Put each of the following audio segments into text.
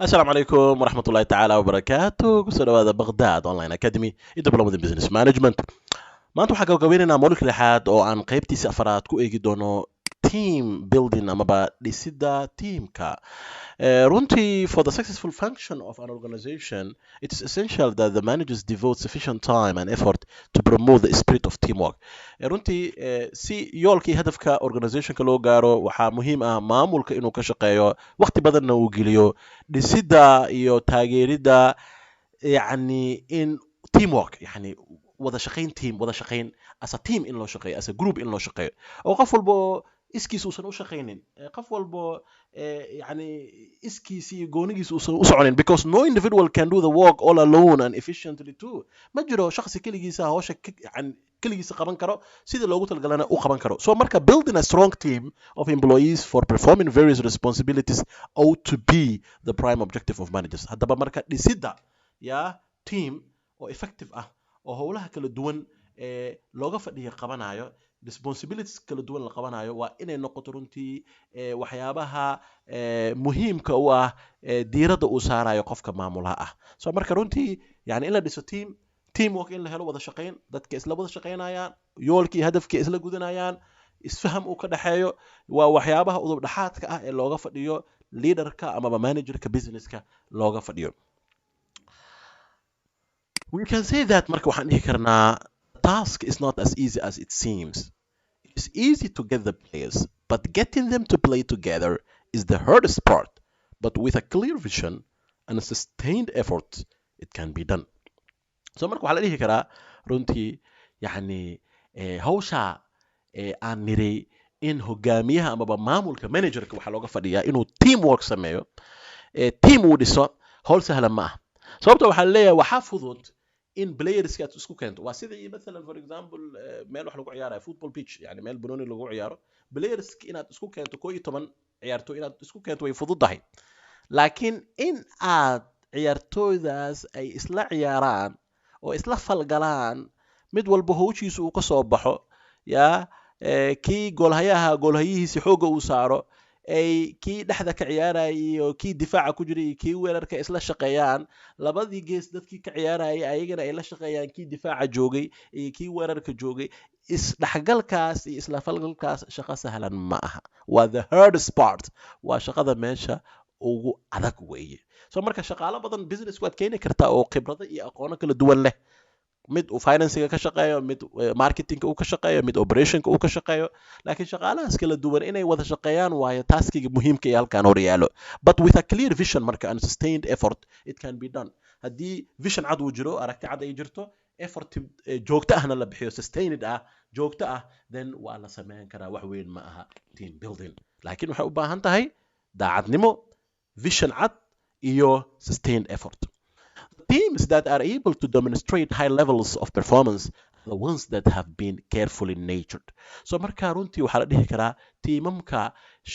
السلام عليكم ورحمة الله تعالى وبركاته kusoo dhawaada Baghdad Online Academy iyo Diploma in Business Management. Maanta waxaan gabagabaynaynaa moduulka lixaad oo aan qaybtiisa afraad ku eegi doono team building amaba dhisidda teamka. Runtii, for the successful function of an organization, it is essential that the managers devote sufficient time and effort to promote the spirit of teamwork. Runtii, si yoolkii hadafka organizationka loo gaaro, waxaa muhiim ah maamulka inuu ka shaqeeyo waqti badanna uu geliyo dhisidda iyo taageeridda in teamwork, wada shaqayn as a team in loo shaqeeyo, as a group in loo shaqeeyo, oo qof walba iskiis uusan u shaqaynin, qof walba iskiis iyo goonigiis uusan u soconin, because no individual can do the work all alone and efficiently too. Ma jiro shakhsi keligiisa hawsha keligiisa qaban karo sida loogu talagalana u qaban karo. So marka, building a strong team of employees for performing various responsibilities ought to be the prime objective of managers. Haddaba marka, dhisidda team oo effective ah oo howlaha kala duwan looga fadhiya qabanayo, responsibilities kala duwan la qabanayo, waa inay noqoto runtii waxyaabaha muhiimka u ah diiradda uu saarayo qofka maamulaha ah. So marka, runtii in la dhiso teamwork, in la helo wada shaqayn, dadka isla wada shaqaynayaan, yoolkii hadafkii isla gudanayaan, isfaham uu ka dhaxeeyo, waa waxyaabaha udub dhaxaadka ah ee looga fadhiyo leaderka amaba managerka businesska looga fadhiyo. We can say that marka waxaan dhihi karnaa, task is not as easy as it seems. It's easy to get the players, but getting them to play together is the hardest part. But with a clear vision and a sustained effort, it can be done. So marka waxaa la dhihi karaa runtii hawsha aan niri in hogaamiyaha amaba maamulka managerka waxaa looga fadhiyaa inuu teamwork sameeyo, team uu dhiso, hawl sahlan ma ah. Sababta waxaa leeyahay waxaa fudud in playerska aad isku keento. Waa sida مثلا for example meel wax lagu ciyaarayo football pitch, meel banooni lagu ciyaaro, playerska inaad isku keento 11 ciyaartoy inaad isku keento way fududahay. Laakiin in aad ciyaartooydaas ay isla ciyaaraan oo isla falgalaan, mid walba hawshiisa uu ka soo baxo, kii goolhayihiisa xooga uu saaro, kii dhexda ka ciyaarayay iyo kii difaaca ku jiray iyo kii weerarka isla shaqeeyaan, labadii gees dadkii ka ciyaarayay ayagana ay la shaqeeyaan kii difaaca joogay iyo kii weerarka joogay. Isdhexgalkaas iyo isla falgalkaas shaqo sahlan ma aha. Waa the hardest part. Waa shaqada meesha ugu adag weeye. So marka, shaqaalo badan business waad keeni kartaa oo khibrado iyo aqoono kala duwan leh. Mid uu financing ka shaqeeyo, mid marketing uu ka shaqeeyo, mid operation uu ka shaqeeyo, laakiin shaqaalahaas kala duwan inay wada shaqeeyaan waayo taskiga muhiimka ee halkan hor yaalo. But with a clear vision marka, and sustained effort, it can be done. Haddii vision cad uu jiro, aragti cad ay jirto, effort joogto ahna la bixiyo, sustained ah, joogto ah, then waa la sameyn karaa. Wax weyn ma aha team building, laakiin waxay u baahan tahay daacadnimo, vision cad iyo sustained effort. Teams that are able to demonstrate high levels of performance are the ones that have been carefully nurtured. So marka, runtii waxaa la dhihi karaa tiimamka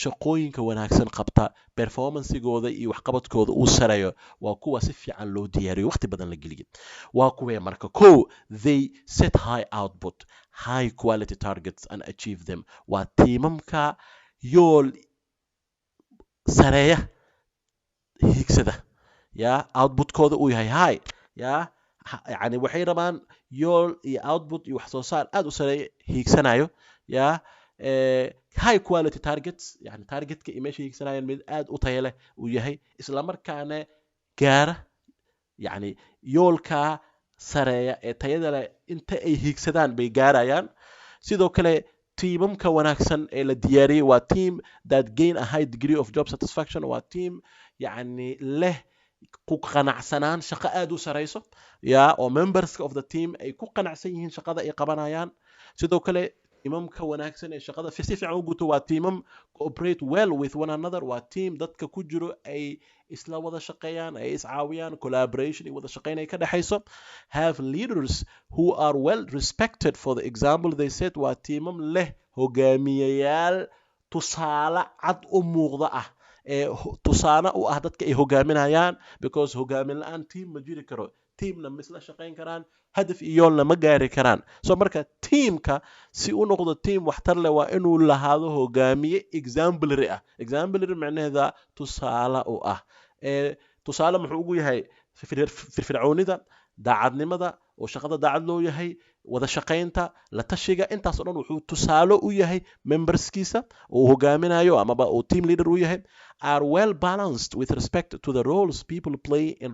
shaqooyinka wanaagsan qabta, performancegooda iyo waxqabadkooda uu sareeyo, waa kuwa si fiican loo diyaariyo, waqti badan la geliyo. Waa kuwee marka? They set high output, high quality targets and achieve them. Waa tiimamka yool sareeya hiigsada, outputkooda uu yahay high, waxay rabaan yool iyo output iyo wax soo saar aad u sareeya hiigsanayo, high quality targets, targetka iyo meesha hiigsanayaan mid aad u tayo leh uu yahay, isla markaana gaara yoolka sareeya ee tayada leh inta ay hiigsadaan bay gaarayaan. Sidoo kale, tiimamka wanaagsan ee la diyaariyey waa team that gain a high degree of job satisfaction. Waa team leh ku qanacsanaan shaqo aad u sareyso, oo members of the team ay ku qanacsan yihiin shaqada ay qabanayaan. Sidoo kale, tiimamka wanaagsan ee shaqada si fiican u guto waa tiimam cooperate well with one another. Waa team dadka ku jiro ay isla wada shaqeeyaan, ay iscaawiyaan, collaboration iyo wada shaqeyn ay ka dhaxayso. Have leaders who are well respected. For the example they said, waa tiimam leh hogaamiyayaal tusaale cad u muuqda ah, tusaale u ah dadka ay hogaaminayaan, because hogaamin la'aan team ma jiri karo. teamna ma isla shaqayn karaan, hadaf iyo yoolna ma gaari karaan. So marka, teamka si u noqdo team waxtar leh waa inuu lahaado hogaamiye exemplary ah. Exemplary macnaheeda tusaale u ah. tusaale muxuu ugu yahay firfircoonida daacadnimada oo shaqada daacad loo yahay wada shaqaynta la tashiga intaas oo dhan wuxuu tusaale u yahay memberskiisa oo uu hogaaminayo amaba uu team leader u yahay are well balanced with respect to the roles people play in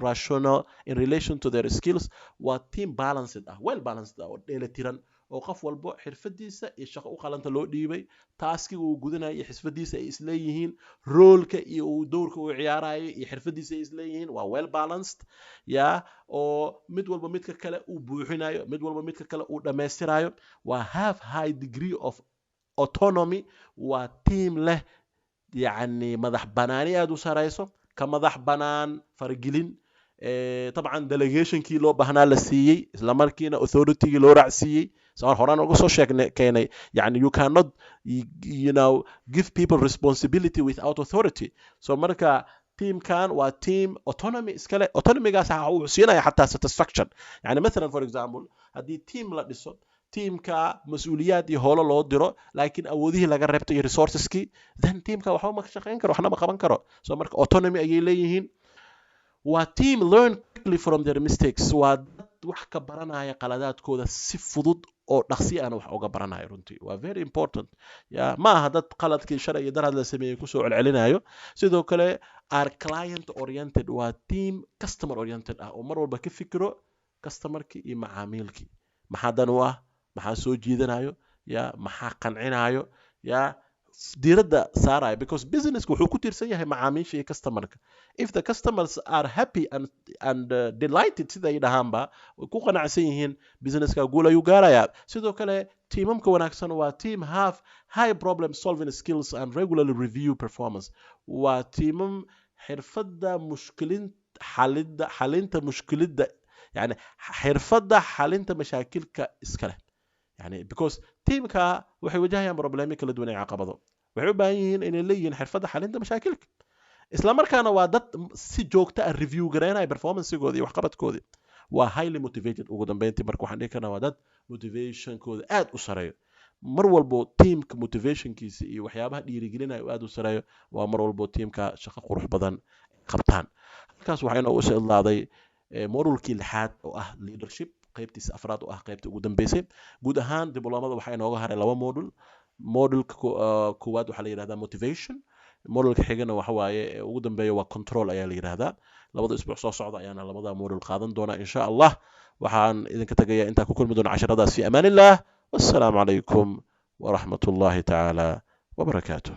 relation to their skills. Waa team balanced well balanced oo dheelitiran oo qof walbo xirfadiisa iyo shaqo u qalanta loo dhiibay taaskiga uu gudanayo iyo xirfadiisa ay isleeyihiin roolka iyo uu dowrka uu ciyaarayo iyo xirfadiisa ay isleeyihiin waa well balanced oo mid walba midka kale uu buuxinayo mid walba midka kale uu dhammaystirayo waa have high degree of autonomy waa team leh yacni madax banaani aad u sarayso ka madax banaan fargelin طبعا delegationkii loo baahnaa la siiyey isla markiina authority-gii loo raacsiiyey saan horaan uga soo sheegnay yani you cannot give people responsibility without authority so marka teamkan waa team autonomy iskale autonomygaas uu siinaya xataa satisfaction yani مثلا for example haddii team la dhiso teamka mas-uuliyaad iyo howlo loo diro laakiin awoodihii laga reebto iyo resourceskii then teamka waxba ma shaqayn karo waxna ma qaban karo so marka autonomy ayay leeyihiin waa team learn quickly from their mistakes waa dad wax ka baranaya qaladaadkooda si fudud oo dhaqsi aan wax uga baranaya runtii waa very important ma aha dad qaladkii shalay iyo darad la sameeyay ku soo celcelinayo sidoo kale are client oriented waa team customer oriented oo mar walba ka fikiro customerkii iyo macaamilkii maxaa dan u ah maxaa soo jiidanayo maxaa qancinayo diiradda saaraya because business wuxuu ku tiirsan yahay macaamiisha iyo customerka if the customers are happy and delighted sida ay dhahaanba ku qanacsan yihiin businesska guul ayuu gaarayaa sidoo kale teamamka wanaagsan waa team have high problem solving skills and regularly review performance waa teamam xirfadda xalinta mushkilada yani xirfadda xalinta mashaakilka iska leh يعني because teamka waxay wajahayaan problemo kala duwan ee caqabado waxay u baahan yihiin inay leeyihiin xirfadda xalinta mashaakilka isla markaana waa dad si joogto ah review gareynaya performancegoodii iyo waxqabadkoodii waa highly motivated ugu dambeyntii marka waxaan dhihi karnaa waa dad motivationkooda aad u sareeyo mar walbo teamka motivationkiisa iyo waxyaabaha dhiirigelinaya aad u sareeyo waa mar walbo teamka shaqo qurux badan qabtaan halkaas waxaa inoo soo idlaaday modulkii lixaad oo ah leadership qaybtiisa afraad oo ah qaybta ugu dambeysay guud ahaan dibloomada waxaa inooga haray laba modulka koowaad waxaa la yidhahdaa motivation modulka xigana waxa waaye ugu dambeeya waa control ayaa la yidhahdaa labada isbuuc soo socda ayaana labada modul qaadan doonaa insha allah waxaan idinka tagayaa intaa ku kulmi doona casharadaas fi amaan illah wassalaamu calaykum waraxmat ullahi tacaala wabarakaatuh